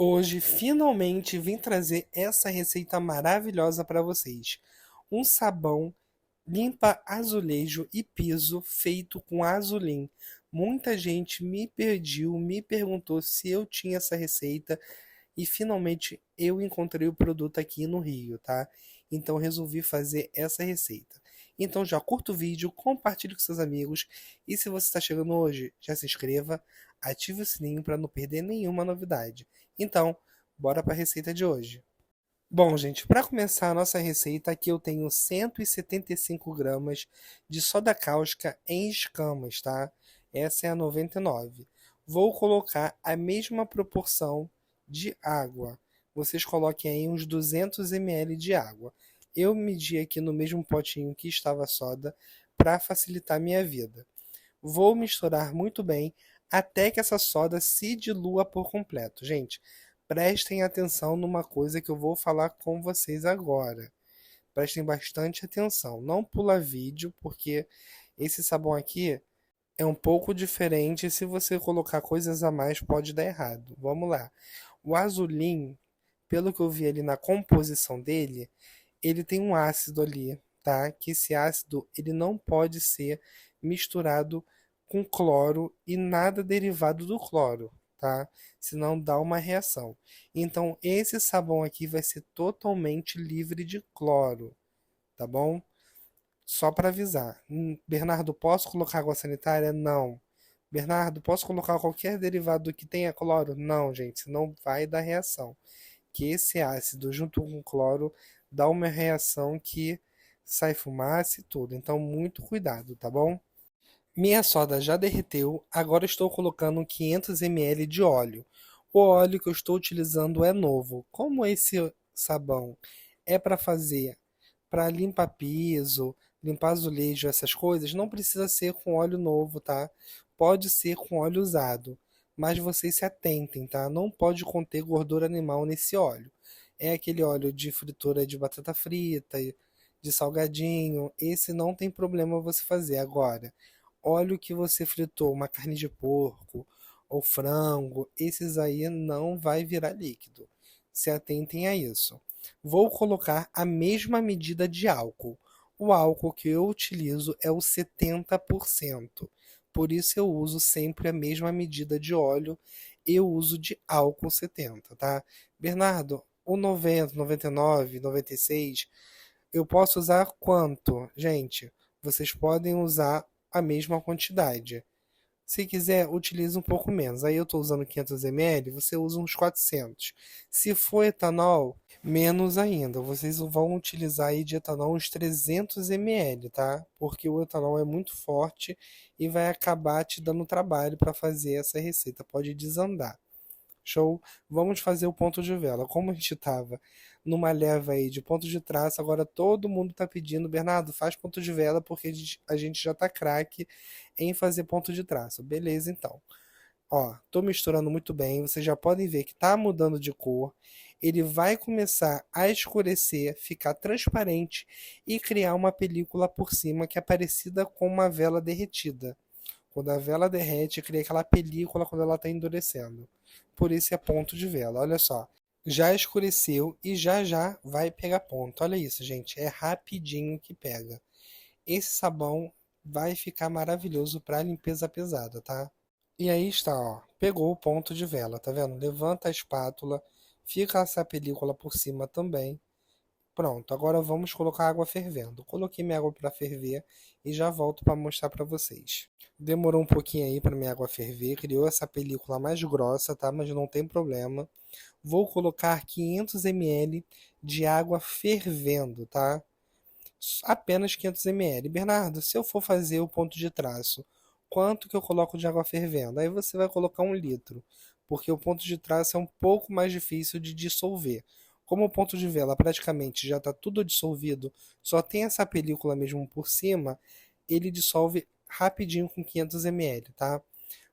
Hoje, finalmente, vim trazer essa receita maravilhosa para vocês. Um sabão limpa azulejo e piso feito com azulim. Muita gente me pediu, me perguntou se eu tinha essa receita e finalmente eu encontrei o produto aqui no Rio, tá? Então resolvi fazer essa receita. Então já curta o vídeo, compartilhe com seus amigos e se você está chegando hoje, já se inscreva, ative o sininho para não perder nenhuma novidade. Então, bora para a receita de hoje. Bom, gente, para começar a nossa receita, aqui eu tenho 175 gramas de soda cáustica em escamas, tá? Essa é a 99. Vou colocar a mesma proporção de água. Vocês coloquem aí uns 200 ml de água. Eu medi aqui no mesmo potinho que estava a soda para facilitar a minha vida. Vou misturar muito bem até que essa soda se dilua por completo. Gente, prestem atenção numa coisa que eu vou falar com vocês agora. Prestem bastante atenção. Não pula vídeo, porque esse sabão aqui é um pouco diferente. Se você colocar coisas a mais, pode dar errado. Vamos lá. O azulim, pelo que eu vi ali na composição dele, ele tem um ácido ali, tá? Que esse ácido ele não pode ser misturado com cloro e nada derivado do cloro, tá? Senão dá uma reação. Então esse sabão aqui vai ser totalmente livre de cloro, tá bom? Só para avisar. Bernardo, posso colocar água sanitária? Não. Bernardo, posso colocar qualquer derivado que tenha cloro? Não, gente, senão vai dar reação. Que esse ácido junto com o cloro dá uma reação que sai fumaça e tudo. Então, muito cuidado, tá bom? Minha soda já derreteu, agora estou colocando 500 ml de óleo. O óleo que eu estou utilizando é novo. Como esse sabão é para limpar piso, limpar azulejo, essas coisas, não precisa ser com óleo novo, tá? Pode ser com óleo usado, mas vocês se atentem, tá? Não pode conter gordura animal nesse óleo. É aquele óleo de fritura de batata frita, de salgadinho, esse não tem problema você fazer agora. Óleo que você fritou uma carne de porco ou frango, esses aí não vai virar líquido. Se atentem a isso. Vou colocar a mesma medida de álcool. O álcool que eu utilizo é o 70%. Por isso eu uso sempre a mesma medida de óleo. Eu uso de álcool 70, tá? Bernardo, o 90, 99, 96, eu posso usar quanto? Gente, vocês podem usar a mesma quantidade. Se quiser, utilize um pouco menos. Aí eu estou usando 500 ml, você usa uns 400. Se for etanol, menos ainda. Vocês vão utilizar aí de etanol uns 300 ml, tá? Porque o etanol é muito forte e vai acabar te dando trabalho para fazer essa receita. Pode desandar. Show? Vamos fazer o ponto de vela. Como a gente estava numa leva aí de ponto de traço, agora todo mundo está pedindo, Bernardo, faz ponto de vela porque a gente já tá craque em fazer ponto de traço. Beleza, então. Ó, tô misturando muito bem. Vocês já podem ver que tá mudando de cor. Ele vai começar a escurecer, ficar transparente e criar uma película por cima que é parecida com uma vela derretida. Quando a vela derrete, cria aquela película quando ela está endurecendo. Por isso é ponto de vela. Olha só. Já escureceu e já já vai pegar ponto. Olha isso, gente. É rapidinho que pega. Esse sabão vai ficar maravilhoso para limpeza pesada, tá? E aí está, ó. Pegou o ponto de vela, tá vendo? Levanta a espátula, fica essa película por cima também. Pronto, agora vamos colocar a água fervendo. Coloquei minha água para ferver e já volto para mostrar para vocês. Demorou um pouquinho aí para minha água ferver, criou essa película mais grossa, tá? Mas não tem problema. Vou colocar 500 ml de água fervendo, tá? Apenas 500 ml. Bernardo, se eu for fazer o ponto de traço, quanto que eu coloco de água fervendo? Aí você vai colocar 1 litro, porque o ponto de traço é um pouco mais difícil de dissolver. Como o ponto de vela praticamente já está tudo dissolvido, só tem essa película mesmo por cima, ele dissolve rapidinho com 500 ml, tá?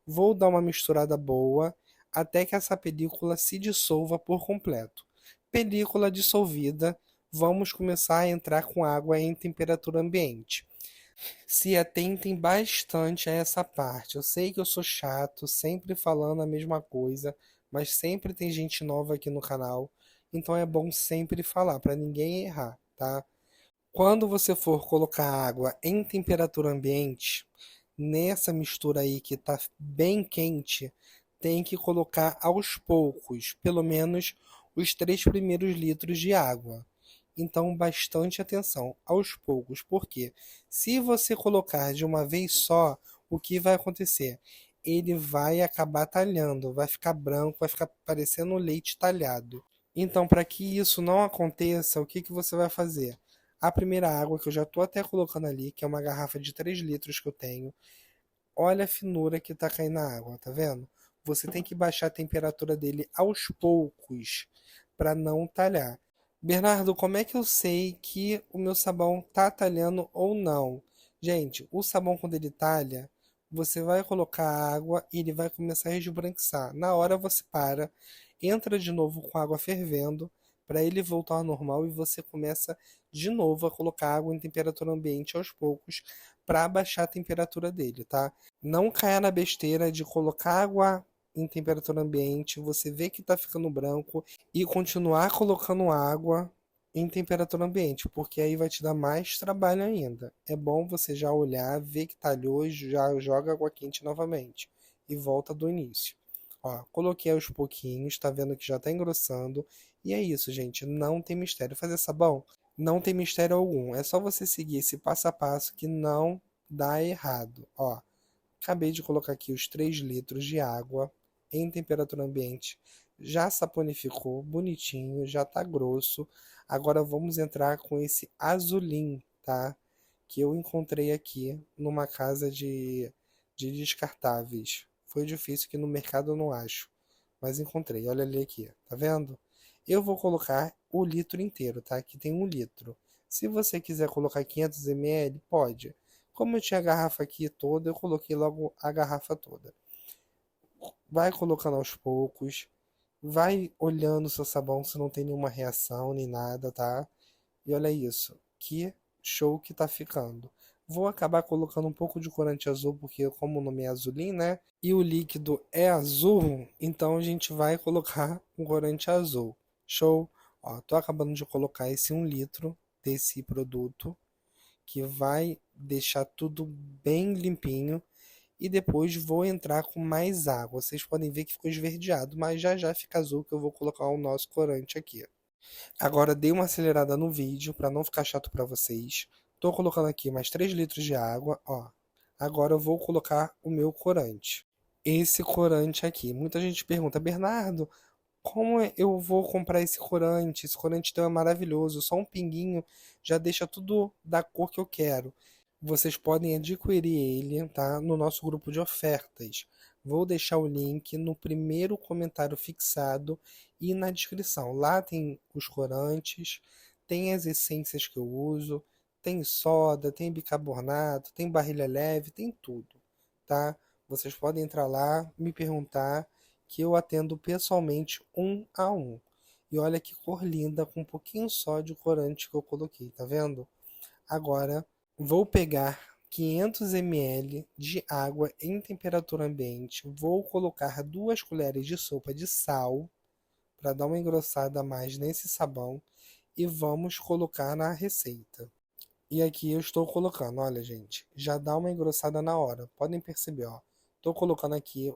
Vou dar uma misturada boa até que essa película se dissolva por completo. Película dissolvida, vamos começar a entrar com água em temperatura ambiente. Se atentem bastante a essa parte. Eu sei que eu sou chato, sempre falando a mesma coisa, mas sempre tem gente nova aqui no canal, então é bom sempre falar para ninguém errar, tá? Quando você for colocar água em temperatura ambiente, nessa mistura aí que está bem quente, tem que colocar aos poucos, pelo menos os 3 primeiros litros de água. Então, bastante atenção, aos poucos, porque se você colocar de uma vez só, o que vai acontecer? Ele vai acabar talhando, vai ficar branco, vai ficar parecendo leite talhado. Então, para que isso não aconteça, o que que você vai fazer? A primeira água que eu já estou até colocando ali, que é uma garrafa de 3 litros que eu tenho, olha a finura que está caindo na água, tá vendo? Você tem que baixar a temperatura dele aos poucos para não talhar. Bernardo, como é que eu sei que o meu sabão tá talhando ou não? Gente, o sabão quando ele talha, você vai colocar água e ele vai começar a esbranquiçar. Na hora você para, entra de novo com a água fervendo para ele voltar ao normal e você começa de novo a colocar água em temperatura ambiente aos poucos para baixar a temperatura dele, tá? Não caia na besteira de colocar água em temperatura ambiente, você vê que está ficando branco e continuar colocando água em temperatura ambiente, porque aí vai te dar mais trabalho ainda. É bom você já olhar, ver que talhou e já joga água quente novamente e volta do início. Ó, coloquei aos pouquinhos, tá vendo que já tá engrossando. E é isso, gente, não tem mistério. Fazer sabão não tem mistério algum. É só você seguir esse passo a passo que não dá errado. Ó, acabei de colocar aqui os 3 litros de água em temperatura ambiente. Já saponificou, bonitinho, já tá grosso. Agora vamos entrar com esse azulim, tá? Que eu encontrei aqui numa casa de descartáveis. Foi difícil que no mercado eu não acho, mas encontrei. Olha ali aqui, tá vendo? Eu vou colocar o litro inteiro, tá? Aqui tem 1 litro. Se você quiser colocar 500 ml, pode. Como eu tinha a garrafa aqui toda, eu coloquei logo a garrafa toda. Vai colocando aos poucos, vai olhando o seu sabão se não tem nenhuma reação nem nada, tá? E olha isso, que show que tá ficando. Vou acabar colocando um pouco de corante azul, porque como o nome é azulim, né? E o líquido é azul, então a gente vai colocar um corante azul. Show? Ó, tô acabando de colocar esse 1 litro desse produto, que vai deixar tudo bem limpinho. E depois vou entrar com mais água. Vocês podem ver que ficou esverdeado, mas já já fica azul que eu vou colocar o nosso corante aqui. Agora dei uma acelerada no vídeo para não ficar chato para vocês. Tô colocando aqui mais 3 litros de água, ó. Agora eu vou colocar o meu corante. Esse corante aqui. Muita gente pergunta, Bernardo, eu vou comprar esse corante? Esse corante teu é maravilhoso, só um pinguinho já deixa tudo da cor que eu quero. Vocês podem adquirir ele, tá? No nosso grupo de ofertas. Vou deixar o link no primeiro comentário fixado e na descrição. Lá tem os corantes, tem as essências que eu uso, tem soda, tem bicarbonato, tem barrilha leve, tem tudo, tá? Vocês podem entrar lá, me perguntar que eu atendo pessoalmente 1 a 1. E olha que cor linda, com um pouquinho só de corante que eu coloquei, tá vendo? Agora vou pegar 500 ml de água em temperatura ambiente, vou colocar 2 colheres de sopa de sal para dar uma engrossada a mais nesse sabão e vamos colocar na receita. E aqui eu estou colocando, olha gente, já dá uma engrossada na hora, podem perceber, ó. Estou colocando aqui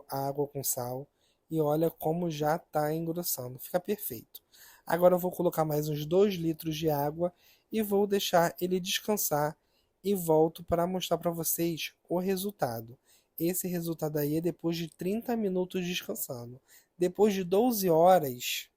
a água com sal e olha como já está engrossando, fica perfeito. Agora eu vou colocar mais uns 2 litros de água e vou deixar ele descansar e volto para mostrar para vocês o resultado. Esse resultado aí é depois de 30 minutos descansando. Depois de 12 horas,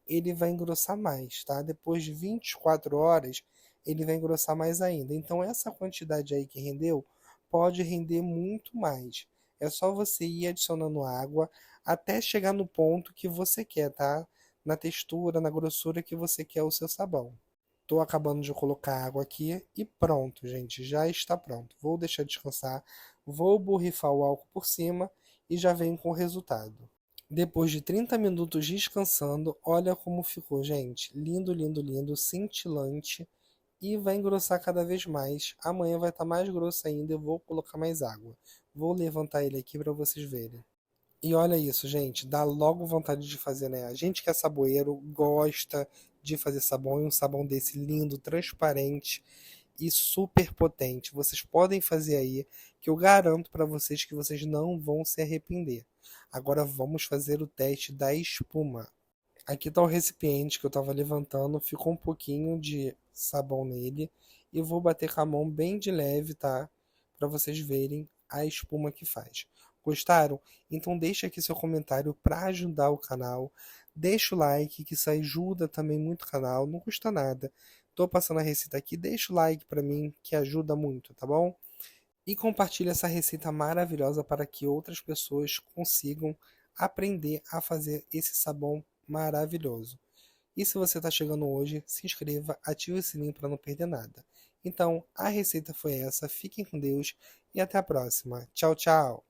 ele vai engrossar mais, tá? Depois de 24 horas, ele vai engrossar mais ainda. Então, essa quantidade aí que rendeu, pode render muito mais. É só você ir adicionando água até chegar no ponto que você quer, tá? Na textura, na grossura que você quer o seu sabão. Tô acabando de colocar água aqui e pronto, gente, já está pronto. Vou deixar descansar, vou borrifar o álcool por cima e já venho com o resultado. Depois de 30 minutos descansando, olha como ficou, gente. Lindo, lindo, lindo, cintilante e vai engrossar cada vez mais. Amanhã vai estar mais grosso ainda, eu vou colocar mais água. Vou levantar ele aqui para vocês verem. E olha isso, gente, dá logo vontade de fazer, né? A gente que é saboeiro gosta de fazer sabão e um sabão desse lindo, transparente e super potente. Vocês podem fazer aí, que eu garanto para vocês que vocês não vão se arrepender. Agora vamos fazer o teste da espuma. Aqui está o recipiente que eu estava levantando, ficou um pouquinho de sabão nele e vou bater com a mão bem de leve, tá? Para vocês verem a espuma que faz. Gostaram? Então deixa aqui seu comentário para ajudar o canal. Deixa o like, que isso ajuda também muito o canal, não custa nada. Tô passando a receita aqui, deixa o like para mim, que ajuda muito, tá bom? E compartilhe essa receita maravilhosa para que outras pessoas consigam aprender a fazer esse sabão maravilhoso. E se você está chegando hoje, se inscreva, ative o sininho para não perder nada. Então, a receita foi essa, fiquem com Deus e até a próxima. Tchau, tchau!